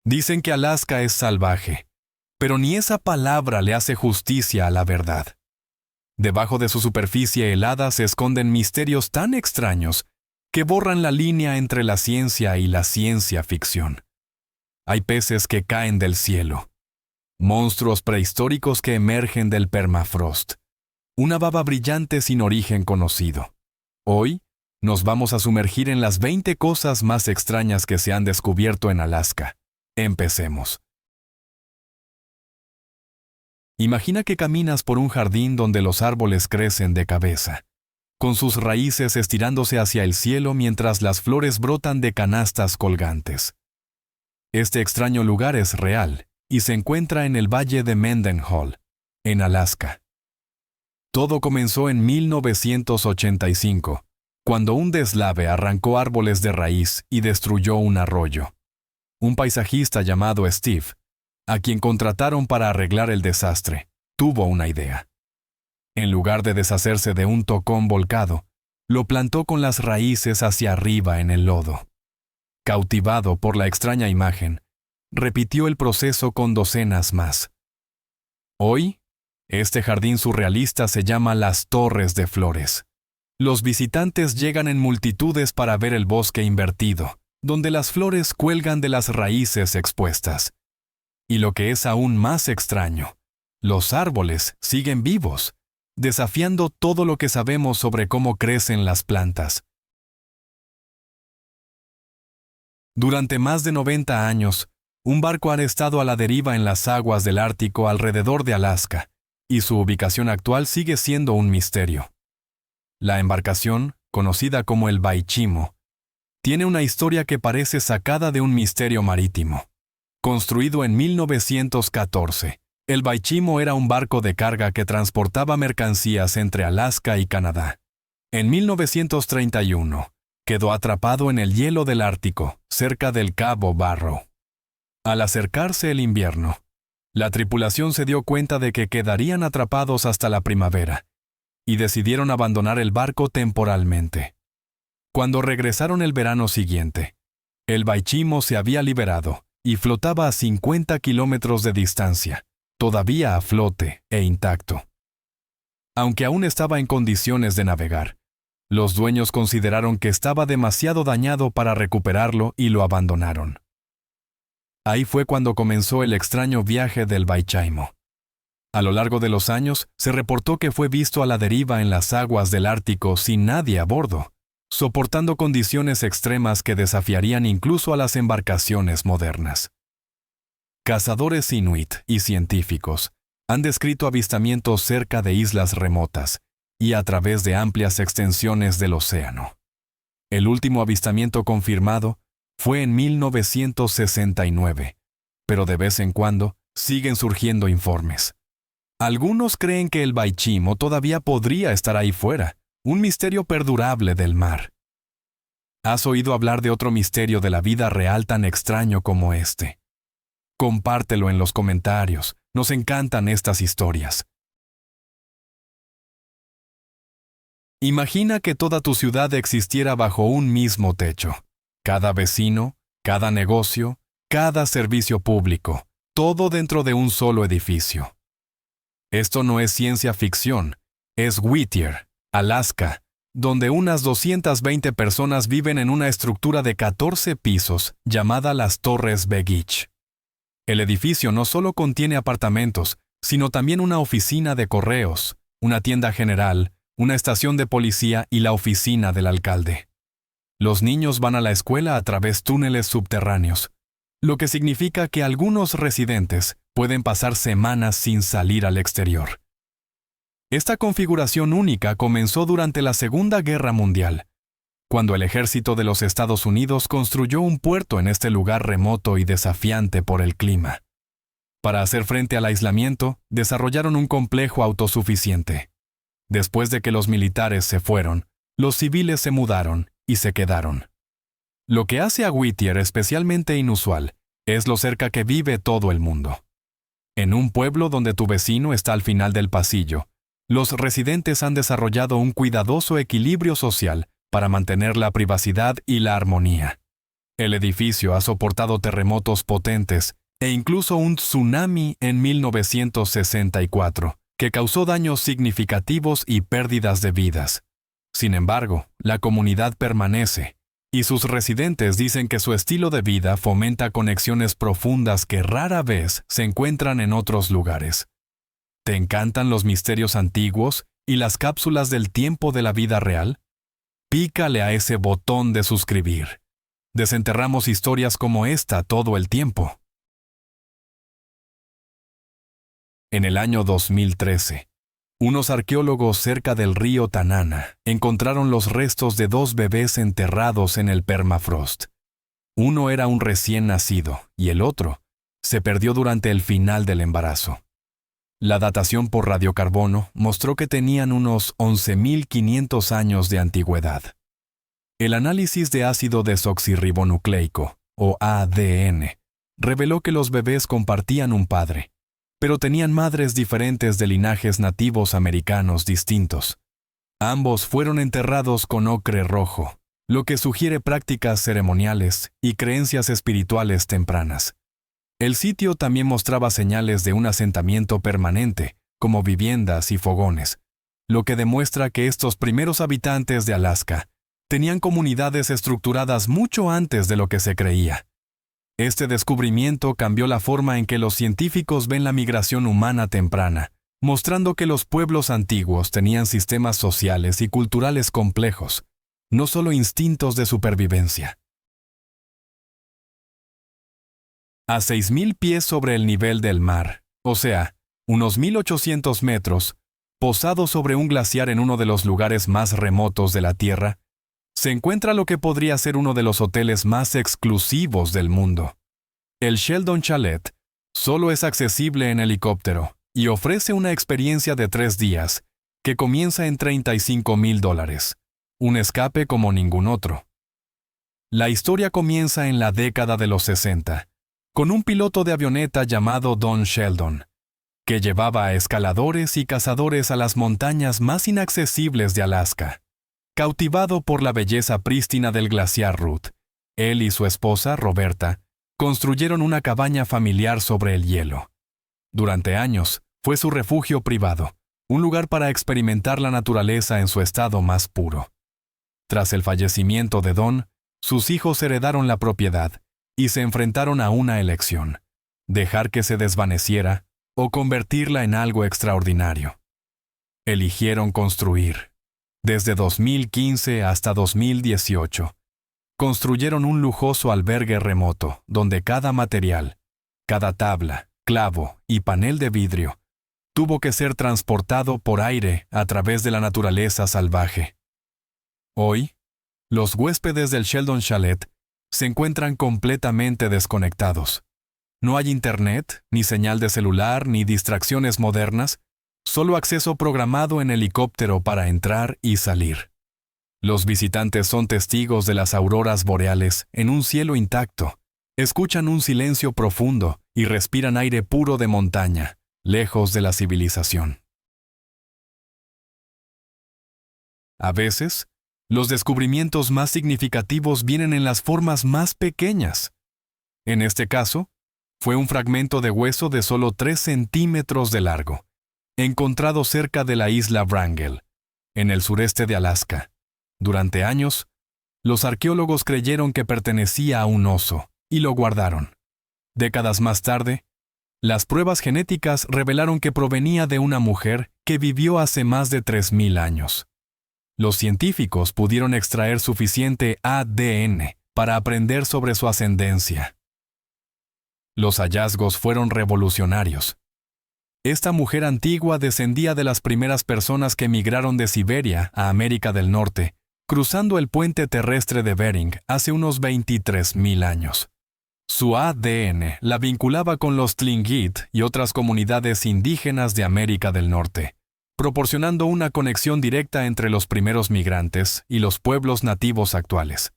Dicen que Alaska es salvaje, pero ni esa palabra le hace justicia a la verdad. Debajo de su superficie helada se esconden misterios tan extraños que borran la línea entre la ciencia y la ciencia ficción. Hay peces que caen del cielo, monstruos prehistóricos que emergen del permafrost, una baba brillante sin origen conocido. Hoy nos vamos a sumergir en las 20 cosas más extrañas que se han descubierto en Alaska. Empecemos. Imagina que caminas por un jardín donde los árboles crecen de cabeza, con sus raíces estirándose hacia el cielo mientras las flores brotan de canastas colgantes. Este extraño lugar es real y se encuentra en el valle de Mendenhall, en Alaska. Todo comenzó en 1985, cuando un deslave arrancó árboles de raíz y destruyó un arroyo. Un paisajista llamado Steve, a quien contrataron para arreglar el desastre, tuvo una idea. En lugar de deshacerse de un tocón volcado, lo plantó con las raíces hacia arriba en el lodo. Cautivado por la extraña imagen, repitió el proceso con docenas más. Hoy, este jardín surrealista se llama Las Torres de Flores. Los visitantes llegan en multitudes para ver el bosque invertido, donde las flores cuelgan de las raíces expuestas. Y lo que es aún más extraño, los árboles siguen vivos, desafiando todo lo que sabemos sobre cómo crecen las plantas. Durante más de 90 años, un barco ha estado a la deriva en las aguas del Ártico alrededor de Alaska, y su ubicación actual sigue siendo un misterio. La embarcación, conocida como el Baichimo, tiene una historia que parece sacada de un misterio marítimo. Construido en 1914, el Baichimo era un barco de carga que transportaba mercancías entre Alaska y Canadá. En 1931, quedó atrapado en el hielo del Ártico, cerca del Cabo Barrow. Al acercarse el invierno, la tripulación se dio cuenta de que quedarían atrapados hasta la primavera, y decidieron abandonar el barco temporalmente. Cuando regresaron el verano siguiente, el Baichimo se había liberado y flotaba a 50 kilómetros de distancia, todavía a flote e intacto. Aunque aún estaba en condiciones de navegar, los dueños consideraron que estaba demasiado dañado para recuperarlo y lo abandonaron. Ahí fue cuando comenzó el extraño viaje del Baichimo. A lo largo de los años, se reportó que fue visto a la deriva en las aguas del Ártico sin nadie a bordo, soportando condiciones extremas que desafiarían incluso a las embarcaciones modernas. Cazadores inuit y científicos han descrito avistamientos cerca de islas remotas y a través de amplias extensiones del océano. El último avistamiento confirmado fue en 1969, pero de vez en cuando siguen surgiendo informes. Algunos creen que el Baichimo todavía podría estar ahí fuera, un misterio perdurable del mar. ¿Has oído hablar de otro misterio de la vida real tan extraño como este? Compártelo en los comentarios, nos encantan estas historias. Imagina que toda tu ciudad existiera bajo un mismo techo. Cada vecino, cada negocio, cada servicio público, todo dentro de un solo edificio. Esto no es ciencia ficción, es Whittier, Alaska, donde unas 220 personas viven en una estructura de 14 pisos llamada las Torres Begich. El edificio no solo contiene apartamentos, sino también una oficina de correos, una tienda general, una estación de policía y la oficina del alcalde. Los niños van a la escuela a través de túneles subterráneos, lo que significa que algunos residentes pueden pasar semanas sin salir al exterior. Esta configuración única comenzó durante la Segunda Guerra Mundial, cuando el ejército de los Estados Unidos construyó un puerto en este lugar remoto y desafiante por el clima. Para hacer frente al aislamiento, desarrollaron un complejo autosuficiente. Después de que los militares se fueron, los civiles se mudaron y se quedaron. Lo que hace a Whittier especialmente inusual es lo cerca que vive todo el mundo. En un pueblo donde tu vecino está al final del pasillo, los residentes han desarrollado un cuidadoso equilibrio social para mantener la privacidad y la armonía. El edificio ha soportado terremotos potentes e incluso un tsunami en 1964, que causó daños significativos y pérdidas de vidas. Sin embargo, la comunidad permanece, y sus residentes dicen que su estilo de vida fomenta conexiones profundas que rara vez se encuentran en otros lugares. ¿Te encantan los misterios antiguos y las cápsulas del tiempo de la vida real? Pícale a ese botón de suscribir. Desenterramos historias como esta todo el tiempo. En el año 2013, unos arqueólogos cerca del río Tanana encontraron los restos de 2 bebés enterrados en el permafrost. Uno era un recién nacido y el otro se perdió durante el final del embarazo. La datación por radiocarbono mostró que tenían unos 11.500 años de antigüedad. El análisis de ácido desoxirribonucleico, o ADN, reveló que los bebés compartían un padre, pero tenían madres diferentes de linajes nativos americanos distintos. Ambos fueron enterrados con ocre rojo, lo que sugiere prácticas ceremoniales y creencias espirituales tempranas. El sitio también mostraba señales de un asentamiento permanente, como viviendas y fogones, lo que demuestra que estos primeros habitantes de Alaska tenían comunidades estructuradas mucho antes de lo que se creía. Este descubrimiento cambió la forma en que los científicos ven la migración humana temprana, mostrando que los pueblos antiguos tenían sistemas sociales y culturales complejos, no solo instintos de supervivencia. A 6.000 pies sobre el nivel del mar, o sea, unos 1.800 metros, posado sobre un glaciar en uno de los lugares más remotos de la Tierra, se encuentra lo que podría ser uno de los hoteles más exclusivos del mundo. El Sheldon Chalet solo es accesible en helicóptero y ofrece una experiencia de 3 días que comienza en $35,000, un escape como ningún otro. La historia comienza en la década de los 60, con un piloto de avioneta llamado Don Sheldon, que llevaba a escaladores y cazadores a las montañas más inaccesibles de Alaska. Cautivado por la belleza prístina del glaciar Ruth, él y su esposa, Roberta, construyeron una cabaña familiar sobre el hielo. Durante años, fue su refugio privado, un lugar para experimentar la naturaleza en su estado más puro. Tras el fallecimiento de Don, sus hijos heredaron la propiedad y se enfrentaron a una elección: dejar que se desvaneciera o convertirla en algo extraordinario. Eligieron construir. Desde 2015 hasta 2018, construyeron un lujoso albergue remoto donde cada material, cada tabla, clavo y panel de vidrio tuvo que ser transportado por aire a través de la naturaleza salvaje. Hoy, los huéspedes del Sheldon Chalet se encuentran completamente desconectados. No hay internet, ni señal de celular, ni distracciones modernas, solo acceso programado en helicóptero para entrar y salir. Los visitantes son testigos de las auroras boreales en un cielo intacto, escuchan un silencio profundo y respiran aire puro de montaña, lejos de la civilización. A veces, los descubrimientos más significativos vienen en las formas más pequeñas. En este caso, fue un fragmento de hueso de solo 3 centímetros de largo, encontrado cerca de la isla Wrangell, en el sureste de Alaska. Durante años, los arqueólogos creyeron que pertenecía a un oso y lo guardaron. Décadas más tarde, las pruebas genéticas revelaron que provenía de una mujer que vivió hace más de 3.000 años. Los científicos pudieron extraer suficiente ADN para aprender sobre su ascendencia. Los hallazgos fueron revolucionarios. Esta mujer antigua descendía de las primeras personas que migraron de Siberia a América del Norte, cruzando el puente terrestre de Bering hace unos 23.000 años. Su ADN la vinculaba con los Tlingit y otras comunidades indígenas de América del Norte, proporcionando una conexión directa entre los primeros migrantes y los pueblos nativos actuales.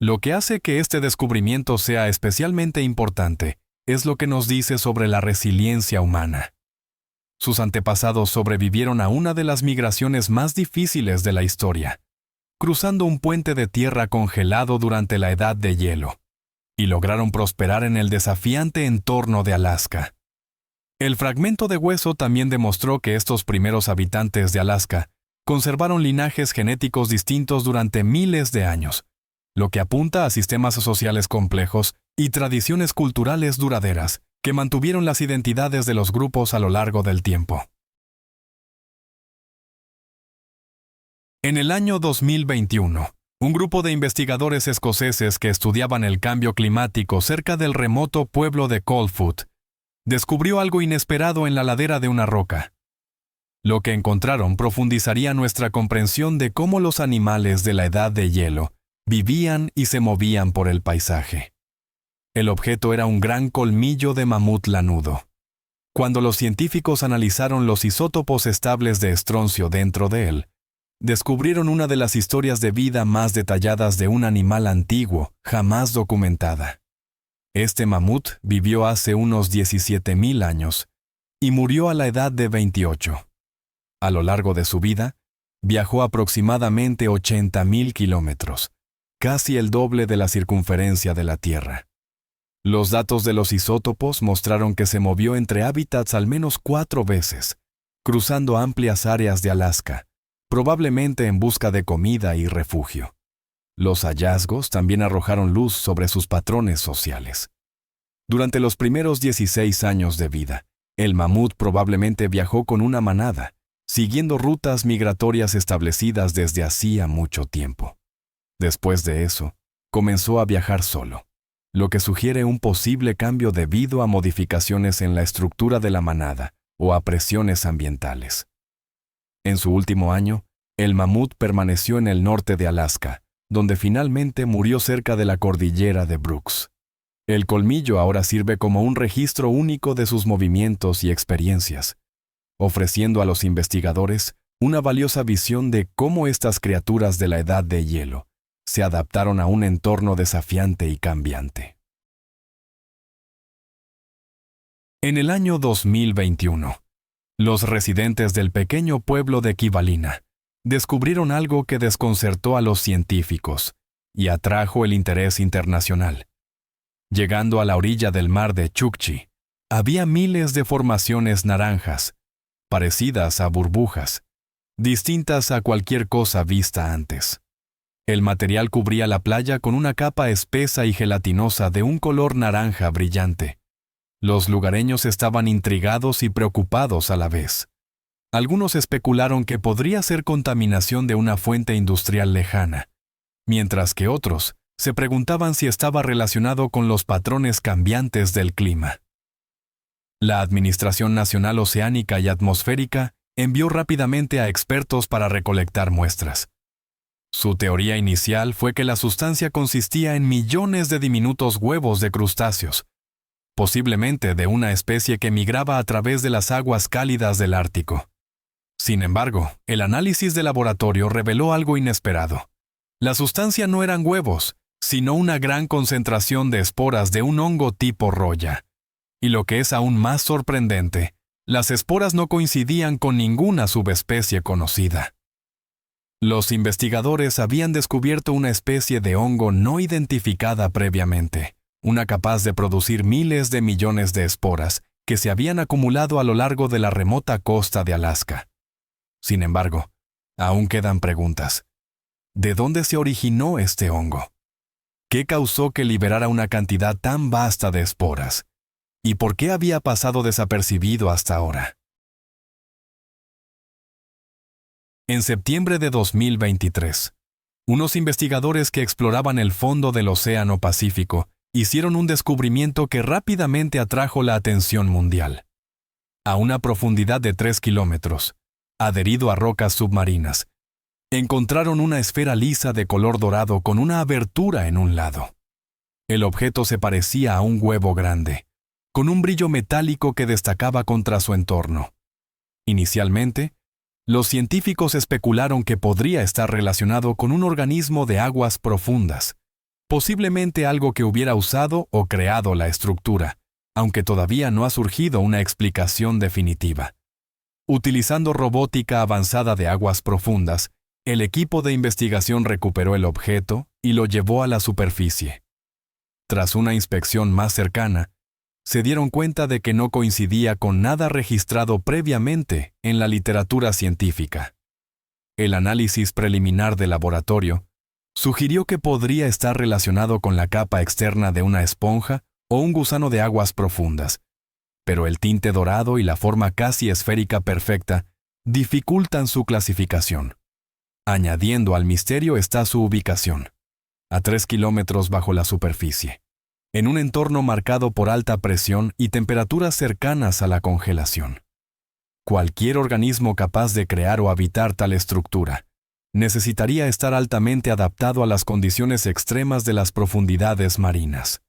Lo que hace que este descubrimiento sea especialmente importante es lo que nos dice sobre la resiliencia humana. Sus antepasados sobrevivieron a una de las migraciones más difíciles de la historia. cruzando un puente de tierra congelado durante la Edad de Hielo, y lograron prosperar en el desafiante entorno de Alaska. El fragmento de hueso también demostró que estos primeros habitantes de Alaska conservaron linajes genéticos distintos durante miles de años, lo que apunta a sistemas sociales complejos y tradiciones culturales duraderas que mantuvieron las identidades de los grupos a lo largo del tiempo. En el año 2021, un grupo de investigadores escoceses que estudiaban el cambio climático cerca del remoto pueblo de Coldfoot descubrió algo inesperado en la ladera de una roca. Lo que encontraron profundizaría nuestra comprensión de cómo los animales de la Edad de Hielo vivían y se movían por el paisaje. El objeto era un gran colmillo de mamut lanudo. Cuando los científicos analizaron los isótopos estables de estroncio dentro de él, descubrieron una de las historias de vida más detalladas de un animal antiguo jamás documentada. Este mamut vivió hace unos 17,000 años y murió a la edad de 28. A lo largo de su vida, viajó aproximadamente 80,000 kilómetros, casi el doble de la circunferencia de la Tierra. Los datos de los isótopos mostraron que se movió entre hábitats al menos 4 veces, cruzando amplias áreas de Alaska, probablemente en busca de comida y refugio. Los hallazgos también arrojaron luz sobre sus patrones sociales. Durante los primeros 16 años de vida, el mamut probablemente viajó con una manada, siguiendo rutas migratorias establecidas desde hacía mucho tiempo. Después de eso, comenzó a viajar solo, lo que sugiere un posible cambio debido a modificaciones en la estructura de la manada o a presiones ambientales. En su último año, el mamut permaneció en el norte de Alaska, donde finalmente murió cerca de la cordillera de Brooks. El colmillo ahora sirve como un registro único de sus movimientos y experiencias, ofreciendo a los investigadores una valiosa visión de cómo estas criaturas de la Edad de Hielo se adaptaron a un entorno desafiante y cambiante. En el año 2021, los residentes del pequeño pueblo de Kivalina descubrieron algo que desconcertó a los científicos y atrajo el interés internacional. Llegando a la orilla del mar de Chukchi, había miles de formaciones naranjas, parecidas a burbujas, distintas a cualquier cosa vista antes. El material cubría la playa con una capa espesa y gelatinosa de un color naranja brillante. Los lugareños estaban intrigados y preocupados a la vez. Algunos especularon que podría ser contaminación de una fuente industrial lejana, mientras que otros se preguntaban si estaba relacionado con los patrones cambiantes del clima. La Administración Nacional Oceánica y Atmosférica envió rápidamente a expertos para recolectar muestras. Su teoría inicial fue que la sustancia consistía en millones de diminutos huevos de crustáceos, posiblemente de una especie que migraba a través de las aguas cálidas del Ártico. Sin embargo, el análisis de laboratorio reveló algo inesperado. La sustancia no eran huevos, sino una gran concentración de esporas de un hongo tipo roya. Y lo que es aún más sorprendente, las esporas no coincidían con ninguna subespecie conocida. Los investigadores habían descubierto una especie de hongo no identificada previamente, una capaz de producir miles de millones de esporas que se habían acumulado a lo largo de la remota costa de Alaska. Sin embargo, aún quedan preguntas. ¿De dónde se originó este hongo? ¿Qué causó que liberara una cantidad tan vasta de esporas? ¿Y por qué había pasado desapercibido hasta ahora? En septiembre de 2023, unos investigadores que exploraban el fondo del Océano Pacífico hicieron un descubrimiento que rápidamente atrajo la atención mundial. A una profundidad de 3 kilómetros, adherido a rocas submarinas, encontraron una esfera lisa de color dorado con una abertura en un lado. El objeto se parecía a un huevo grande, con un brillo metálico que destacaba contra su entorno. Inicialmente, los científicos especularon que podría estar relacionado con un organismo de aguas profundas, posiblemente algo que hubiera usado o creado la estructura, aunque todavía no ha surgido una explicación definitiva. Utilizando robótica avanzada de aguas profundas, el equipo de investigación recuperó el objeto y lo llevó a la superficie. Tras una inspección más cercana, se dieron cuenta de que no coincidía con nada registrado previamente en la literatura científica. El análisis preliminar del laboratorio sugirió que podría estar relacionado con la capa externa de una esponja o un gusano de aguas profundas, pero el tinte dorado y la forma casi esférica perfecta dificultan su clasificación. Añadiendo al misterio está su ubicación, a 3 kilómetros bajo la superficie, en un entorno marcado por alta presión y temperaturas cercanas a la congelación. Cualquier organismo capaz de crear o habitar tal estructura necesitaría estar altamente adaptado a las condiciones extremas de las profundidades marinas.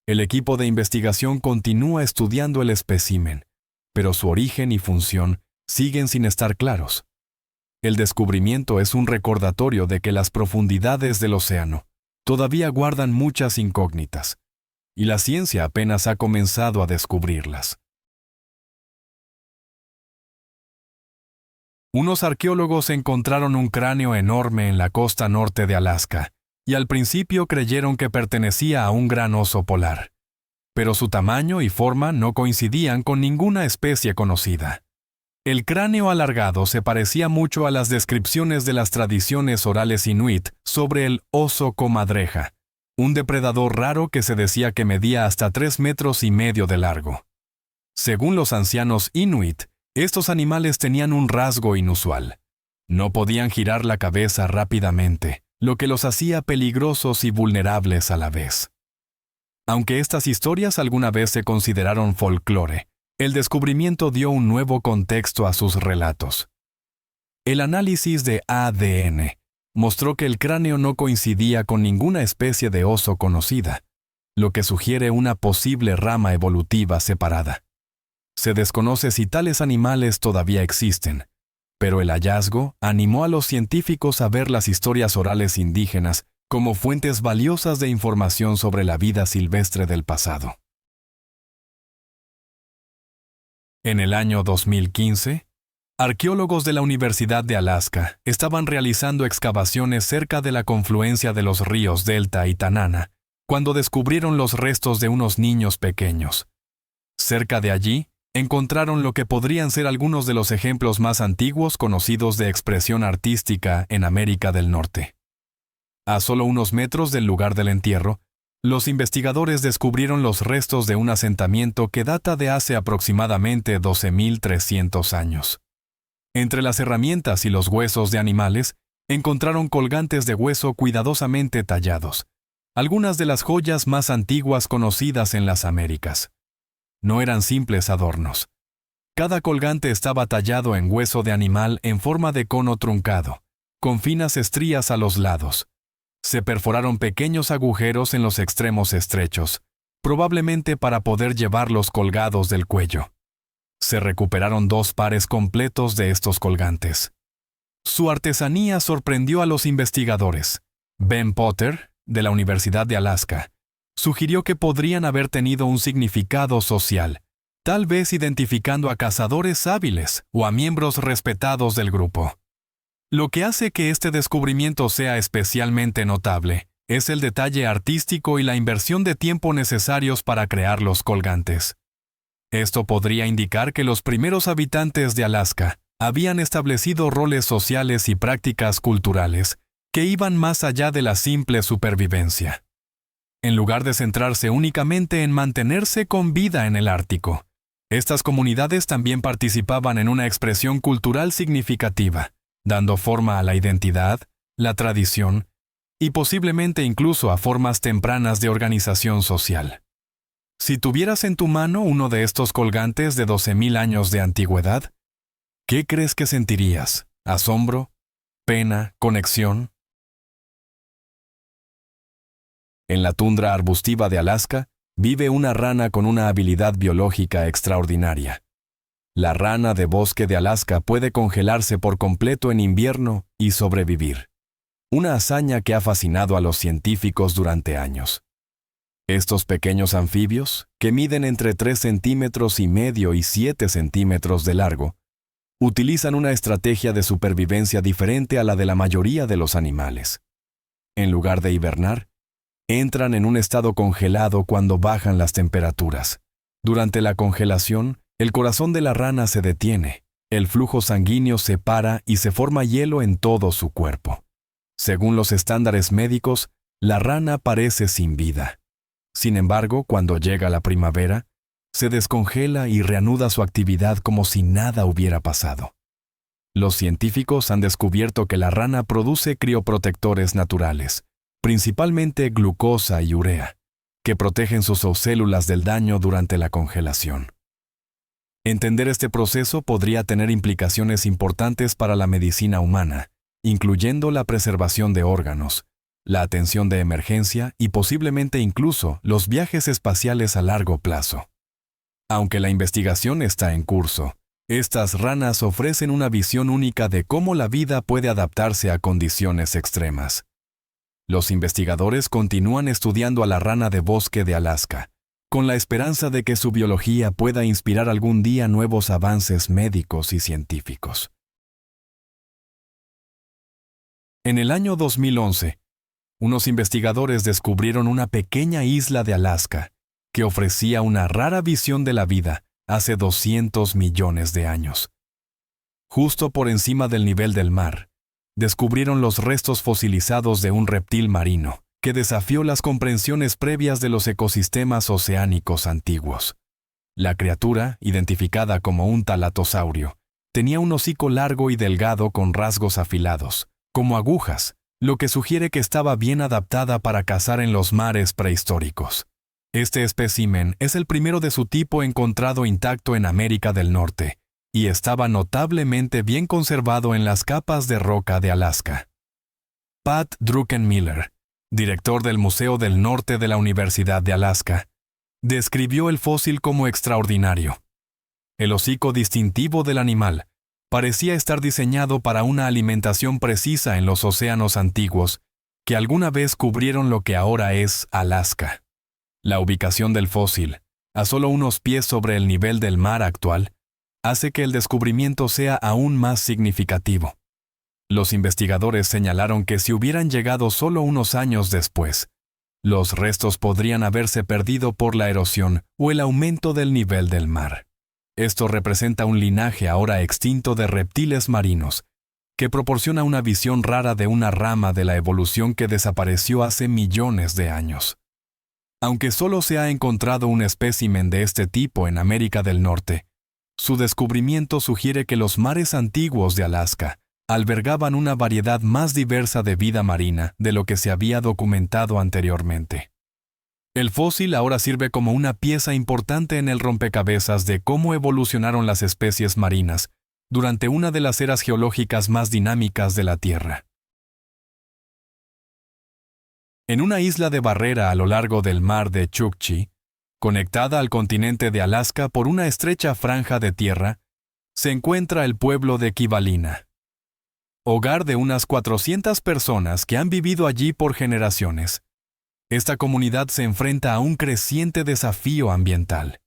El equipo de investigación continúa estudiando el espécimen, pero su origen y función siguen sin estar claros. El descubrimiento es un recordatorio de que las profundidades del océano todavía guardan muchas incógnitas, y la ciencia apenas ha comenzado a descubrirlas. Unos arqueólogos encontraron un cráneo enorme en la costa norte de Alaska, y al principio creyeron que pertenecía a un gran oso polar. Pero su tamaño y forma no coincidían con ninguna especie conocida. El cráneo alargado se parecía mucho a las descripciones de las tradiciones orales inuit sobre el oso comadreja, un depredador raro que se decía que medía hasta 3,5 metros de largo. Según los ancianos inuit, estos animales tenían un rasgo inusual. No podían girar la cabeza rápidamente, lo que los hacía peligrosos y vulnerables a la vez. Aunque estas historias alguna vez se consideraron folclore, el descubrimiento dio un nuevo contexto a sus relatos. El análisis de ADN mostró que el cráneo no coincidía con ninguna especie de oso conocida, lo que sugiere una posible rama evolutiva separada. Se desconoce si tales animales todavía existen, pero el hallazgo animó a los científicos a ver las historias orales indígenas como fuentes valiosas de información sobre la vida silvestre del pasado. En el año 2015, arqueólogos de la Universidad de Alaska estaban realizando excavaciones cerca de la confluencia de los ríos Delta y Tanana, cuando descubrieron los restos de unos niños pequeños. Cerca de allí, encontraron lo que podrían ser algunos de los ejemplos más antiguos conocidos de expresión artística en América del Norte. A solo unos metros del lugar del entierro, los investigadores descubrieron los restos de un asentamiento que data de hace aproximadamente 12,300 años. Entre las herramientas y los huesos de animales, encontraron colgantes de hueso cuidadosamente tallados, algunas de las joyas más antiguas conocidas en las Américas. No eran simples adornos. Cada colgante estaba tallado en hueso de animal en forma de cono truncado, con finas estrías a los lados. Se perforaron pequeños agujeros en los extremos estrechos, probablemente para poder llevarlos colgados del cuello. Se recuperaron 2 pares completos de estos colgantes. Su artesanía sorprendió a los investigadores. Ben Potter, de la Universidad de Alaska, sugirió que podrían haber tenido un significado social, tal vez identificando a cazadores hábiles o a miembros respetados del grupo. Lo que hace que este descubrimiento sea especialmente notable es el detalle artístico y la inversión de tiempo necesarios para crear los colgantes. Esto podría indicar que los primeros habitantes de Alaska habían establecido roles sociales y prácticas culturales que iban más allá de la simple supervivencia. En lugar de centrarse únicamente en mantenerse con vida en el Ártico, estas comunidades también participaban en una expresión cultural significativa, dando forma a la identidad, la tradición y posiblemente incluso a formas tempranas de organización social. Si tuvieras en tu mano uno de estos colgantes de 12,000 años de antigüedad, ¿qué crees que sentirías? ¿Asombro? ¿Pena? ¿Conexión? En la tundra arbustiva de Alaska vive una rana con una habilidad biológica extraordinaria. La rana de bosque de Alaska puede congelarse por completo en invierno y sobrevivir. Una hazaña que ha fascinado a los científicos durante años. Estos pequeños anfibios, que miden entre 3,5 centímetros y 7 centímetros de largo, utilizan una estrategia de supervivencia diferente a la de la mayoría de los animales. En lugar de hibernar, entran en un estado congelado cuando bajan las temperaturas. Durante la congelación, el corazón de la rana se detiene, el flujo sanguíneo se para y se forma hielo en todo su cuerpo. Según los estándares médicos, la rana parece sin vida. Sin embargo, cuando llega la primavera, se descongela y reanuda su actividad como si nada hubiera pasado. Los científicos han descubierto que la rana produce crioprotectores naturales, principalmente glucosa y urea, que protegen sus células del daño durante la congelación. Entender este proceso podría tener implicaciones importantes para la medicina humana, incluyendo la preservación de órganos, la atención de emergencia y posiblemente incluso los viajes espaciales a largo plazo. Aunque la investigación está en curso, estas ranas ofrecen una visión única de cómo la vida puede adaptarse a condiciones extremas. Los investigadores continúan estudiando a la rana de bosque de Alaska, con la esperanza de que su biología pueda inspirar algún día nuevos avances médicos y científicos. En el año 2011, unos investigadores descubrieron una pequeña isla de Alaska que ofrecía una rara visión de la vida hace 200 millones de años. Justo por encima del nivel del mar, descubrieron los restos fosilizados de un reptil marino que desafió las comprensiones previas de los ecosistemas oceánicos antiguos. La criatura, identificada como un talatosaurio, tenía un hocico largo y delgado con rasgos afilados, como agujas, lo que sugiere que estaba bien adaptada para cazar en los mares prehistóricos. Este espécimen es el primero de su tipo encontrado intacto en América del Norte y estaba notablemente bien conservado en las capas de roca de Alaska. Pat Druckenmiller, director del Museo del Norte de la Universidad de Alaska, describió el fósil como extraordinario. El hocico distintivo del animal parecía estar diseñado para una alimentación precisa en los océanos antiguos que alguna vez cubrieron lo que ahora es Alaska. La ubicación del fósil, a solo unos pies sobre el nivel del mar actual, hace que el descubrimiento sea aún más significativo. Los investigadores señalaron que si hubieran llegado solo unos años después, los restos podrían haberse perdido por la erosión o el aumento del nivel del mar. Esto representa un linaje ahora extinto de reptiles marinos, que proporciona una visión rara de una rama de la evolución que desapareció hace millones de años. Aunque solo se ha encontrado un espécimen de este tipo en América del Norte, su descubrimiento sugiere que los mares antiguos de Alaska albergaban una variedad más diversa de vida marina de lo que se había documentado anteriormente. El fósil ahora sirve como una pieza importante en el rompecabezas de cómo evolucionaron las especies marinas durante una de las eras geológicas más dinámicas de la Tierra. En una isla de barrera a lo largo del mar de Chukchi, conectada al continente de Alaska por una estrecha franja de tierra, se encuentra el pueblo de Kivalina, hogar de unas 400 personas que han vivido allí por generaciones. Esta comunidad se enfrenta a un creciente desafío ambiental.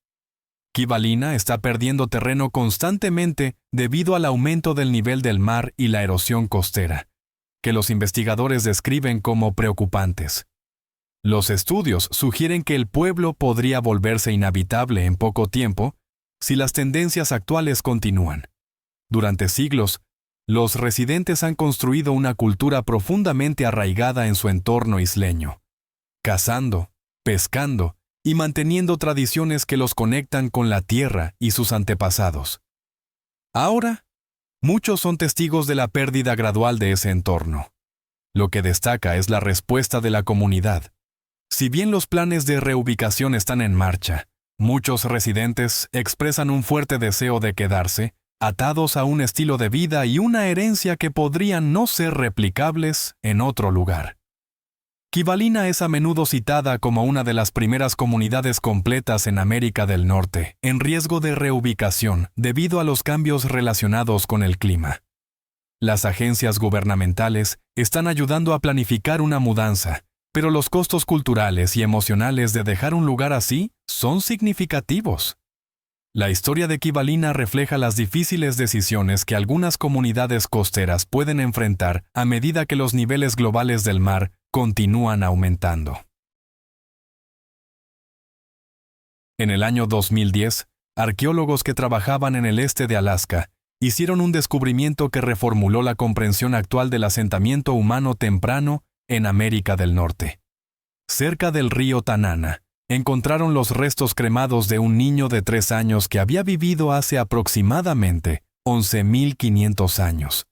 Kivalina está perdiendo terreno constantemente debido al aumento del nivel del mar y la erosión costera, que los investigadores describen como preocupantes. Los estudios sugieren que el pueblo podría volverse inhabitable en poco tiempo si las tendencias actuales continúan. Durante siglos, los residentes han construido una cultura profundamente arraigada en su entorno isleño, cazando, pescando y manteniendo tradiciones que los conectan con la tierra y sus antepasados. Ahora, muchos son testigos de la pérdida gradual de ese entorno. Lo que destaca es la respuesta de la comunidad. Si bien los planes de reubicación están en marcha, muchos residentes expresan un fuerte deseo de quedarse, atados a un estilo de vida y una herencia que podrían no ser replicables en otro lugar. Kivalina es a menudo citada como una de las primeras comunidades completas en América del Norte, en riesgo de reubicación debido a los cambios relacionados con el clima. Las agencias gubernamentales están ayudando a planificar una mudanza, pero los costos culturales y emocionales de dejar un lugar así son significativos. La historia de Kivalina refleja las difíciles decisiones que algunas comunidades costeras pueden enfrentar a medida que los niveles globales del mar continúan aumentando. En el año 2010, arqueólogos que trabajaban en el este de Alaska hicieron un descubrimiento que reformuló la comprensión actual del asentamiento humano temprano en América del Norte. Cerca del río Tanana, encontraron los restos cremados de un niño de 3 años que había vivido hace aproximadamente 11.500 años.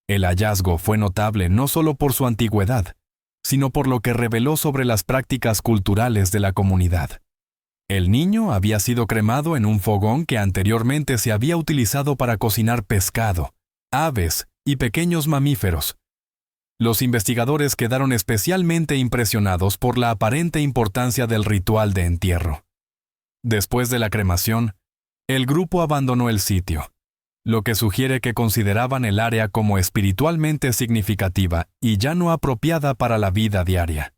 El hallazgo fue notable no solo por su antigüedad, sino por lo que reveló sobre las prácticas culturales de la comunidad. El niño había sido cremado en un fogón que anteriormente se había utilizado para cocinar pescado, aves y pequeños mamíferos. Los investigadores quedaron especialmente impresionados por la aparente importancia del ritual de entierro. Después de la cremación, el grupo abandonó el sitio, lo que sugiere que consideraban el área como espiritualmente significativa y ya no apropiada para la vida diaria.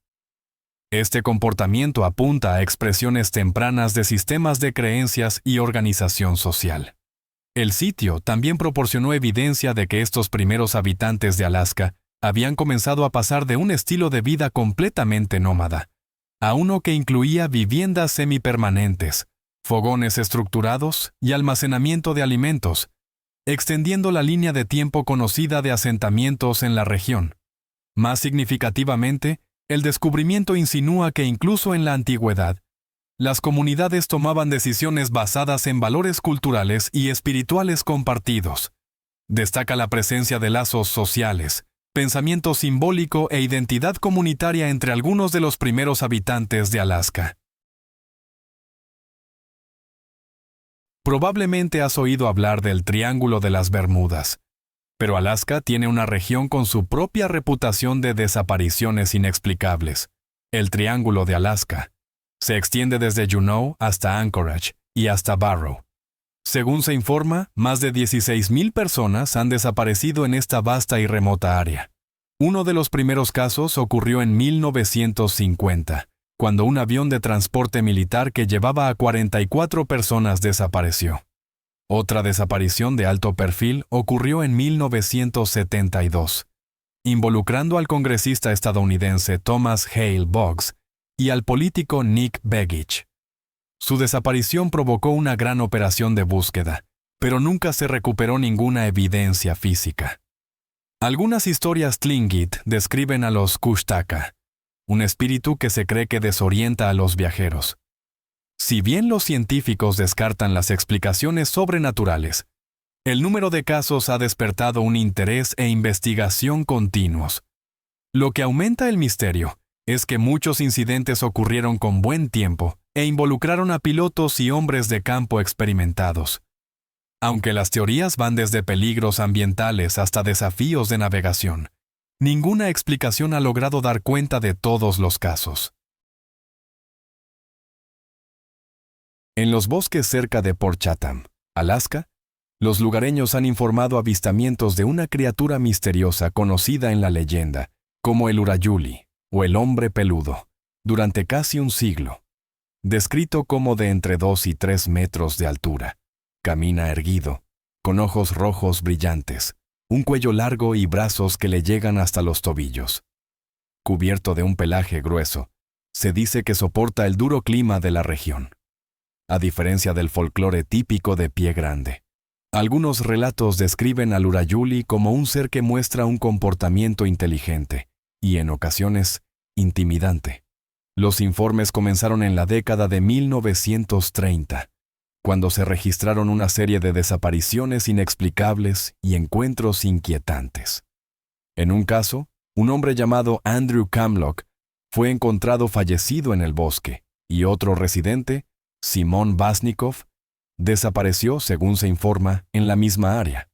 Este comportamiento apunta a expresiones tempranas de sistemas de creencias y organización social. El sitio también proporcionó evidencia de que estos primeros habitantes de Alaska habían comenzado a pasar de un estilo de vida completamente nómada a uno que incluía viviendas semipermanentes, fogones estructurados y almacenamiento de alimentos, extendiendo la línea de tiempo conocida de asentamientos en la región. Más significativamente, el descubrimiento insinúa que incluso en la antigüedad, las comunidades tomaban decisiones basadas en valores culturales y espirituales compartidos. Destaca la presencia de lazos sociales, pensamiento simbólico e identidad comunitaria entre algunos de los primeros habitantes de Alaska. Probablemente has oído hablar del Triángulo de las Bermudas, pero Alaska tiene una región con su propia reputación de desapariciones inexplicables. El Triángulo de Alaska se extiende desde Juneau hasta Anchorage y hasta Barrow. Según se informa, más de 16.000 personas han desaparecido en esta vasta y remota área. Uno de los primeros casos ocurrió en 1950, cuando un avión de transporte militar que llevaba a 44 personas desapareció. Otra desaparición de alto perfil ocurrió en 1972, involucrando al congresista estadounidense Thomas Hale Boggs y al político Nick Begich. Su desaparición provocó una gran operación de búsqueda, pero nunca se recuperó ninguna evidencia física. Algunas historias Tlingit describen a los Kushtaka, un espíritu que se cree que desorienta a los viajeros. Si bien los científicos descartan las explicaciones sobrenaturales, el número de casos ha despertado un interés e investigación continuos. Lo que aumenta el misterio es que muchos incidentes ocurrieron con buen tiempo e involucraron a pilotos y hombres de campo experimentados. Aunque las teorías van desde peligros ambientales hasta desafíos de navegación, ninguna explicación ha logrado dar cuenta de todos los casos. En los bosques cerca de Port Chatham, Alaska, los lugareños han informado avistamientos de una criatura misteriosa conocida en la leyenda como el Urayuli, o el hombre peludo, durante casi un siglo. Descrito como de entre 2 y 3 metros de altura, camina erguido, con ojos rojos brillantes, un cuello largo y brazos que le llegan hasta los tobillos. Cubierto de un pelaje grueso, se dice que soporta el duro clima de la región. A diferencia del folclore típico de Pie Grande, algunos relatos describen al Urayuli como un ser que muestra un comportamiento inteligente y, en ocasiones, intimidante. Los informes comenzaron en la década de 1930, cuando se registraron una serie de desapariciones inexplicables y encuentros inquietantes. En un caso, un hombre llamado Andrew Camlock fue encontrado fallecido en el bosque, y otro residente, Simon Vasnikov, desapareció, según se informa, en la misma área.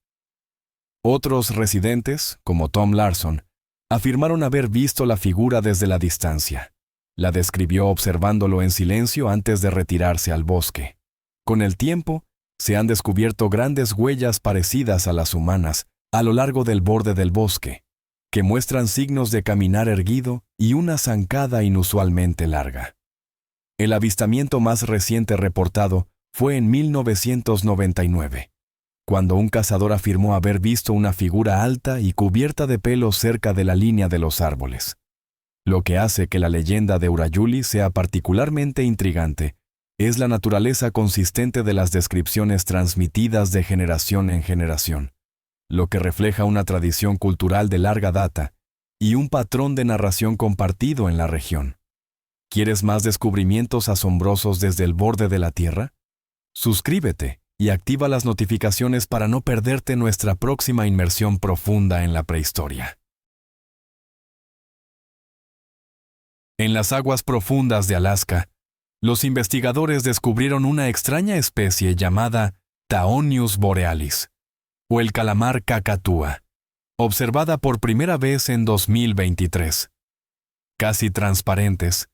Otros residentes, como Tom Larson, afirmaron haber visto la figura desde la distancia. La describió observándolo en silencio antes de retirarse al bosque. Con el tiempo, se han descubierto grandes huellas parecidas a las humanas a lo largo del borde del bosque, que muestran signos de caminar erguido y una zancada inusualmente larga. El avistamiento más reciente reportado fue en 1999, cuando un cazador afirmó haber visto una figura alta y cubierta de pelo cerca de la línea de los árboles. Lo que hace que la leyenda de Urayuli sea particularmente intrigante es la naturaleza consistente de las descripciones transmitidas de generación en generación, lo que refleja una tradición cultural de larga data y un patrón de narración compartido en la región. ¿Quieres más descubrimientos asombrosos desde el borde de la Tierra? Suscríbete y activa las notificaciones para no perderte nuestra próxima inmersión profunda en la prehistoria. En las aguas profundas de Alaska, los investigadores descubrieron una extraña especie llamada Taonius borealis, o el calamar cacatúa, observada por primera vez en 2023. Casi transparentes,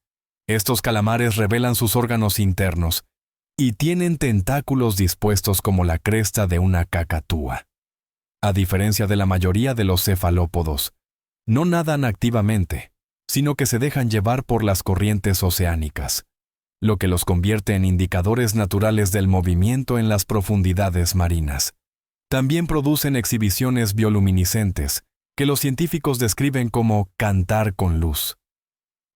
estos calamares revelan sus órganos internos y tienen tentáculos dispuestos como la cresta de una cacatúa. A diferencia de la mayoría de los cefalópodos, no nadan activamente, sino que se dejan llevar por las corrientes oceánicas, lo que los convierte en indicadores naturales del movimiento en las profundidades marinas. También producen exhibiciones bioluminiscentes, que los científicos describen como cantar con luz.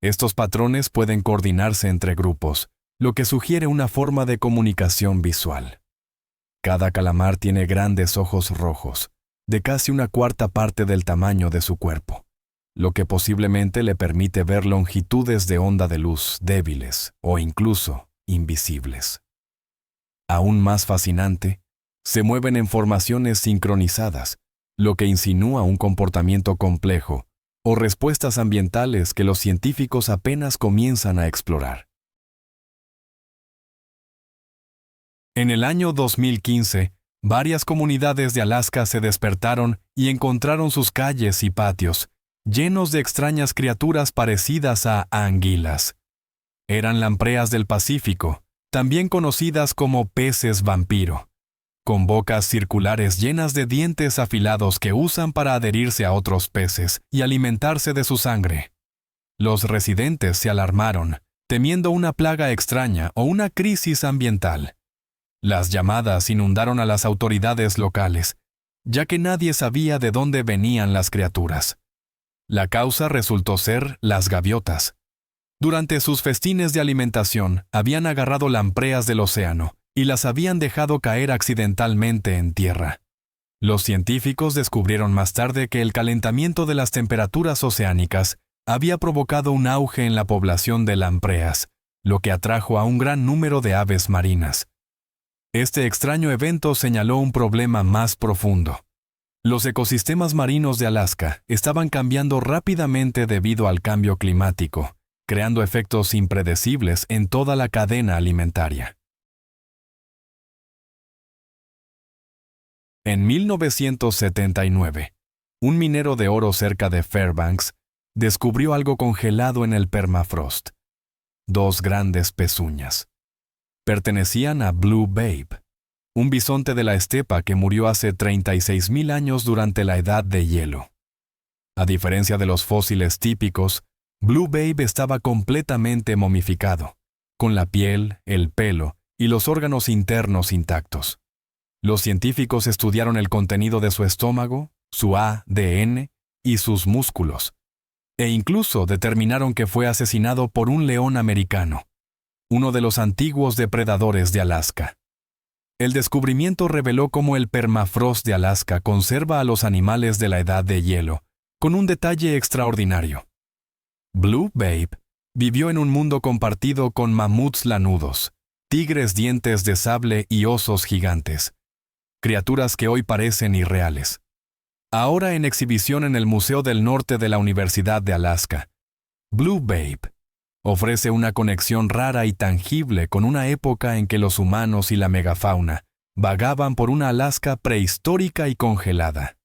Estos patrones pueden coordinarse entre grupos, lo que sugiere una forma de comunicación visual. Cada calamar tiene grandes ojos rojos, de casi una cuarta parte del tamaño de su cuerpo, lo que posiblemente le permite ver longitudes de onda de luz débiles o incluso invisibles. Aún más fascinante, se mueven en formaciones sincronizadas, lo que insinúa un comportamiento complejo o respuestas ambientales que los científicos apenas comienzan a explorar. En el año 2015, varias comunidades de Alaska se despertaron y encontraron sus calles y patios llenos de extrañas criaturas parecidas a anguilas. Eran lampreas del Pacífico, también conocidas como peces vampiro, con bocas circulares llenas de dientes afilados que usan para adherirse a otros peces y alimentarse de su sangre. Los residentes se alarmaron, temiendo una plaga extraña o una crisis ambiental. Las llamadas inundaron a las autoridades locales, ya que nadie sabía de dónde venían las criaturas. La causa resultó ser las gaviotas. Durante sus festines de alimentación, habían agarrado lampreas del océano y las habían dejado caer accidentalmente en tierra. Los científicos descubrieron más tarde que el calentamiento de las temperaturas oceánicas había provocado un auge en la población de lampreas, lo que atrajo a un gran número de aves marinas. Este extraño evento señaló un problema más profundo. Los ecosistemas marinos de Alaska estaban cambiando rápidamente debido al cambio climático, creando efectos impredecibles en toda la cadena alimentaria. En 1979, un minero de oro cerca de Fairbanks descubrió algo congelado en el permafrost: 2 grandes pezuñas. Pertenecían a Blue Babe, un bisonte de la estepa que murió hace 36.000 años durante la Edad de Hielo. A diferencia de los fósiles típicos, Blue Babe estaba completamente momificado, con la piel, el pelo y los órganos internos intactos. Los científicos estudiaron el contenido de su estómago, su ADN y sus músculos, e incluso determinaron que fue asesinado por un león americano, uno de los antiguos depredadores de Alaska. El descubrimiento reveló cómo el permafrost de Alaska conserva a los animales de la Edad de Hielo, con un detalle extraordinario. Blue Babe vivió en un mundo compartido con mamuts lanudos, tigres dientes de sable y osos gigantes, criaturas que hoy parecen irreales. Ahora en exhibición en el Museo del Norte de la Universidad de Alaska, Blue Babe ofrece una conexión rara y tangible con una época en que los humanos y la megafauna vagaban por una Alaska prehistórica y congelada.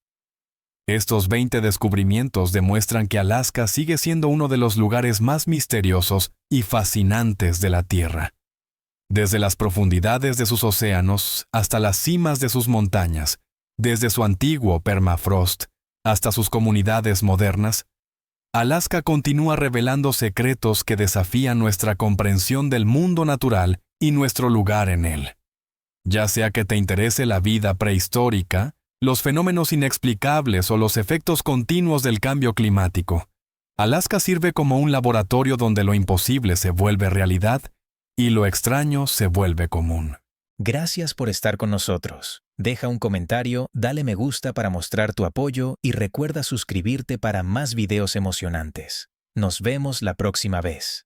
Estos 20 descubrimientos demuestran que Alaska sigue siendo uno de los lugares más misteriosos y fascinantes de la Tierra. Desde las profundidades de sus océanos hasta las cimas de sus montañas, desde su antiguo permafrost hasta sus comunidades modernas, Alaska continúa revelando secretos que desafían nuestra comprensión del mundo natural y nuestro lugar en él. Ya sea que te interese la vida prehistórica, los fenómenos inexplicables o los efectos continuos del cambio climático, Alaska sirve como un laboratorio donde lo imposible se vuelve realidad y lo extraño se vuelve común. Gracias por estar con nosotros. Deja un comentario, dale me gusta para mostrar tu apoyo y recuerda suscribirte para más videos emocionantes. Nos vemos la próxima vez.